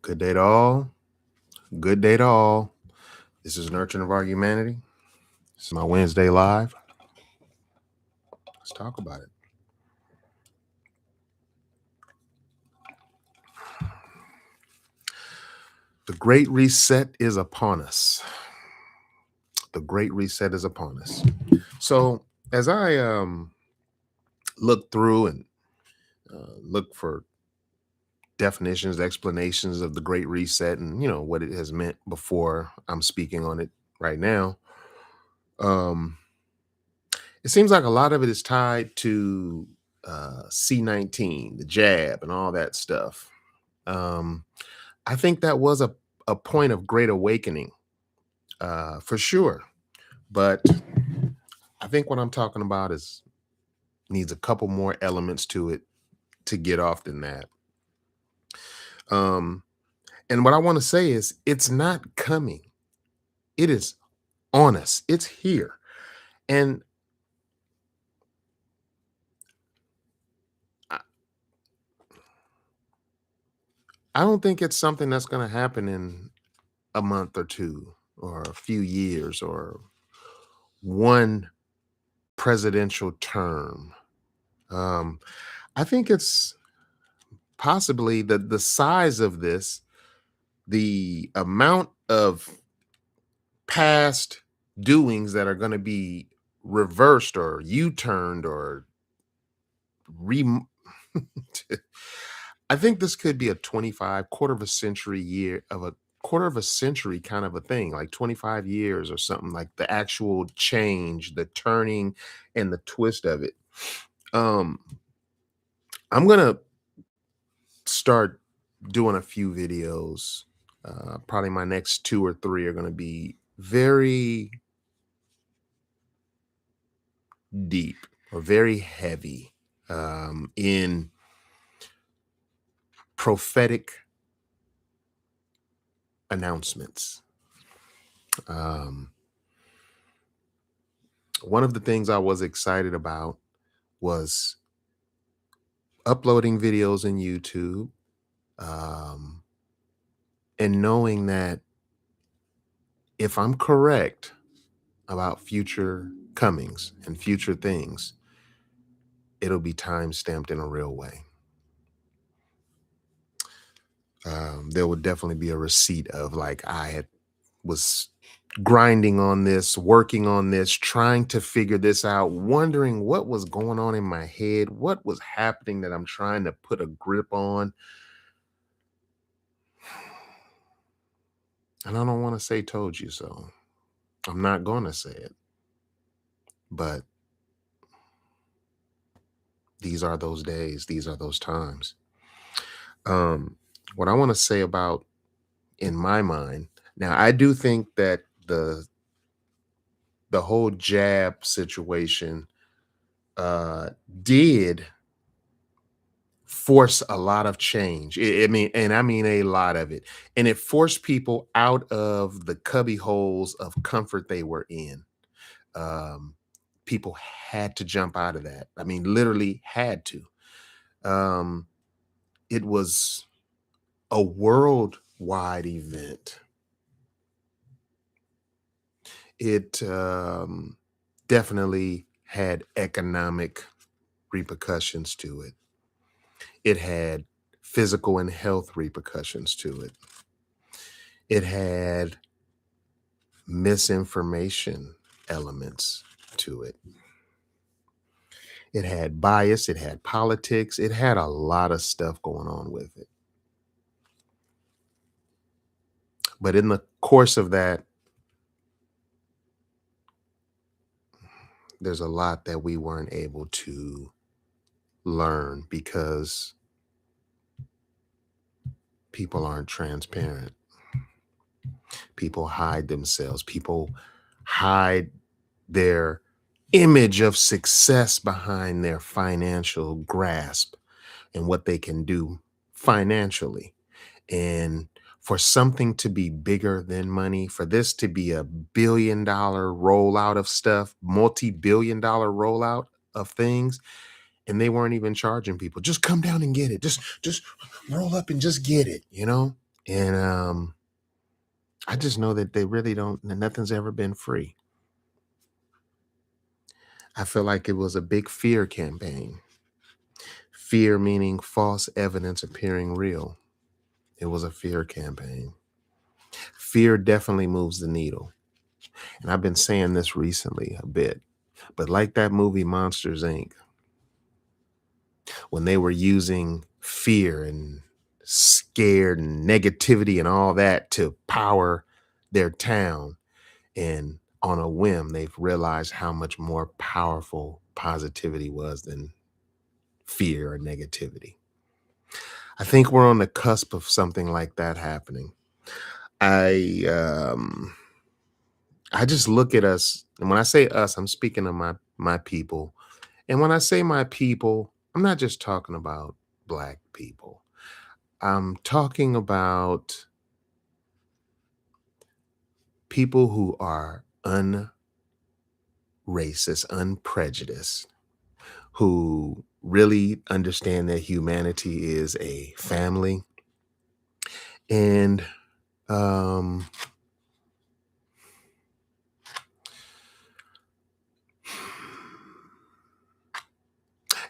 Good day to all. Good day to all. This is Nurturing of Our Humanity. This is my Wednesday live. Let's talk about it. The Great Reset is upon us. The Great Reset is upon us. So as I look through and look for definitions, explanations of the Great Reset, and what it has meant before I'm speaking on it right now, um, it seems like a lot of it is tied to C-19, the jab, and all that stuff. Um, I think that was a point of great awakening, for sure. But I think what I'm talking about is needs a couple more elements to it to get off than that. Um, and what I want to say is it's not coming. It is on us. It's here. And I, I don't think it's something that's going to happen in a month or two or a few years or one presidential term. Um, I think it's possibly the size of this, the amount of past doings that are going to be reversed or U-turned or re I think this could be a 25 quarter of a century year of a quarter of a century kind of a thing, like 25 years or something, like the actual change, the turning and the twist of it. Um I'm going to start doing a few videos. Probably my next two or three are going to be very deep or very heavy in prophetic announcements. Um, one of the things I was excited about was uploading videos in YouTube, um, and knowing that if I'm correct about future comings and future things, it'll be time stamped in a real way. There would definitely be a receipt of like was grinding on this, working on this, trying to figure this out, wondering what was going on in my head, what was happening that I'm trying to put a grip on. And I don't want to say told you so. I'm not going to say it. But these are those days, these are those times. Um, what I want to say about in my mind, now I do think that the whole jab situation uh did force a lot of change. I mean a lot of it. And it forced people out of the cubby holes of comfort they were in. Um, People had to jump out of that. I mean, literally had to. Um, it was a worldwide event. It definitely had economic repercussions to it. It had physical and health repercussions to it. It had misinformation elements to it. It had bias, it had politics, it had a lot of stuff going on with it. But in the course of that, there's a lot that we weren't able to learn because people aren't transparent. People hide themselves. People hide their image of success behind their financial grasp and what they can do financially. And for something to be bigger than money, for this to be a billion-dollar rollout of stuff, multi-billion-dollar rollout of things, and they weren't even charging people, just come down and get it. Just roll up and just get it, you know? And I just know that they really don't, nothing's ever been free. I feel like it was a big fear campaign. Fear meaning false evidence appearing real. It was a fear campaign. Fear definitely moves the needle. And I've been saying this recently a bit, but like that movie Monsters Inc., when they were using fear and scared and negativity and all that to power their town, and on a whim, they've realized how much more powerful positivity was than fear or negativity. I think we're on the cusp of something like that happening. I I just look at us, and when I say us, I'm speaking of my people. And when I say my people, I'm not just talking about black people. I'm talking about people who are unracist, unprejudiced, who really understand that humanity is a family. And um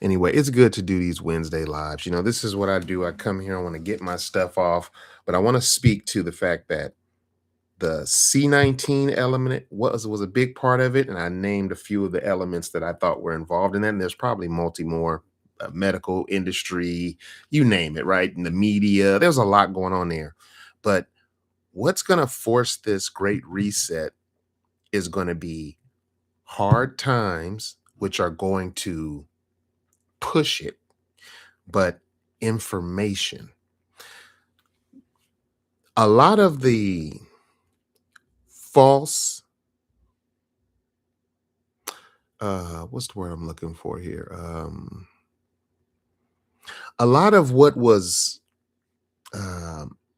anyway, it's good to do these Wednesday lives. This is what I do. I come here, I want to get my stuff off, but I want to speak to the fact that the C19 element was a big part of it, and I named a few of the elements that I thought were involved in that. And there's probably multi more, medical industry, you name it, right? In the media, there's a lot going on there. But what's going to force this great reset is going to be hard times, which are going to push it, but information. A lot of the false, what's the word I'm looking for here? A lot of what was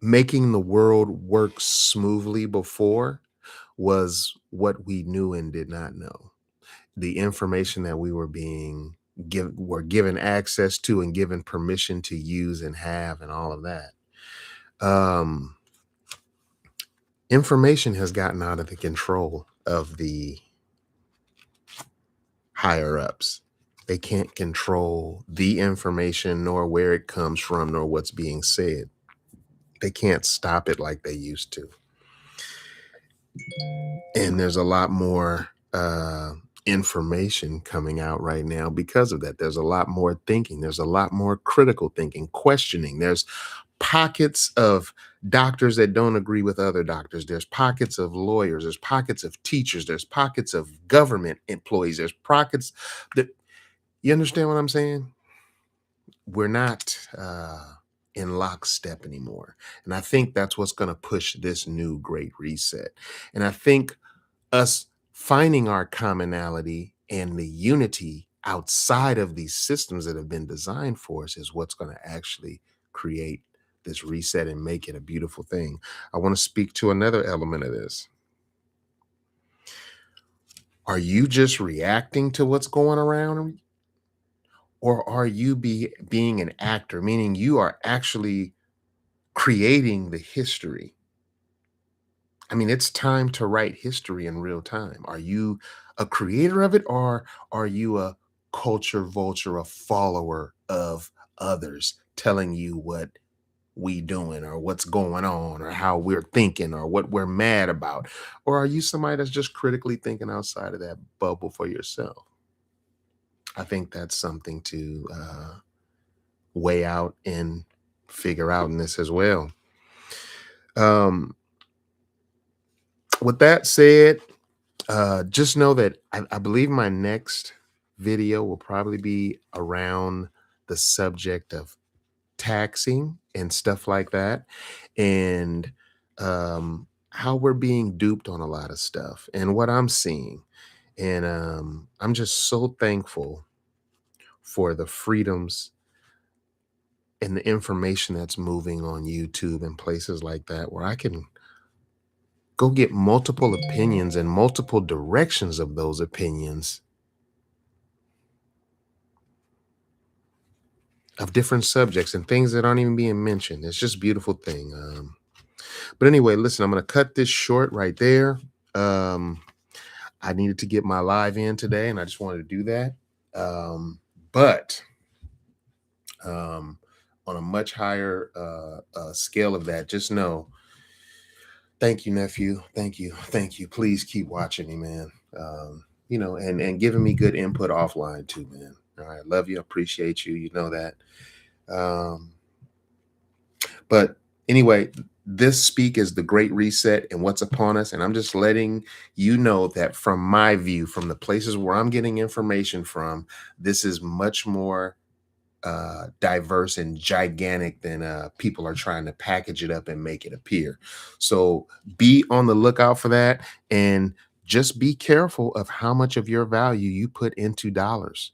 making the world work smoothly before was what we knew and did not know. The information that we were were given access to and given permission to use and have and all of that. Um, Information has gotten out of the control of the higher ups. They can't control the information, nor where it comes from, nor what's being said. They can't stop it like they used to. And there's a lot more information coming out right now because of that. There's a lot more thinking. There's a lot more critical thinking, questioning. There's pockets of doctors that don't agree with other doctors. There's pockets of lawyers. There's pockets of teachers. There's pockets of government employees. There's pockets that, you understand what I'm saying? We're not in lockstep anymore. And I think that's what's going to push this new great reset. And I think us finding our commonality and the unity outside of these systems that have been designed for us is what's going to actually create this reset and make it a beautiful thing. I want to speak to another element of this. Are you just reacting to what's going around, or are you being an actor, meaning you are actually creating the history? I mean, it's time to write history in real time. Are you a creator of it, or are you a culture vulture, a follower of others telling you what we doing or what's going on or how we're thinking or what we're mad about? Or are you somebody that's just critically thinking outside of that bubble for yourself? I think that's something to weigh out and figure out in this as well. Um, with that said, just know that I believe my next video will probably be around the subject of taxing and stuff like that, and how we're being duped on a lot of stuff and what I'm seeing. And I'm just so thankful for the freedoms and the information that's moving on YouTube and places like that, where I can go get multiple opinions and multiple directions of those opinions of different subjects and things that aren't even being mentioned. It's just a beautiful thing. But anyway, listen, I'm going to cut this short right there. Um, I needed to get my live in today, and I just wanted to do that. But on a much higher scale of that, just know, thank you, nephew. Thank you. Thank you. Please keep watching me, man. And giving me good input offline too, man. All right. Love you. Appreciate you. You know that. Um, but anyway, this speak is the great reset and what's upon us. And I'm just letting you know that from my view, from the places where I'm getting information from, this is much more diverse and gigantic than people are trying to package it up and make it appear. So be on the lookout for that, and just be careful of how much of your value you put into dollars,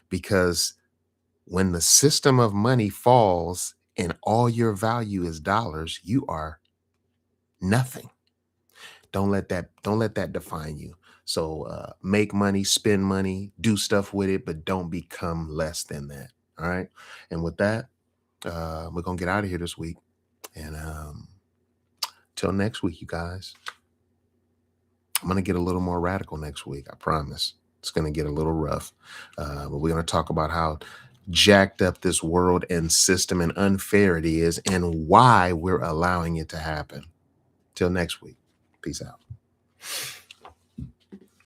because when the system of money falls and all your value is dollars, you are nothing. Don't let that define you. So make money, spend money, do stuff with it, but don't become less than that. All right. And with that, we're gonna get out of here this week. And till next week, you guys. I'm gonna get a little more radical next week. I promise. It's gonna get a little rough. But we're gonna talk about how jacked up this world and system and unfair it is, and why we're allowing it to happen. Till next week. Peace out.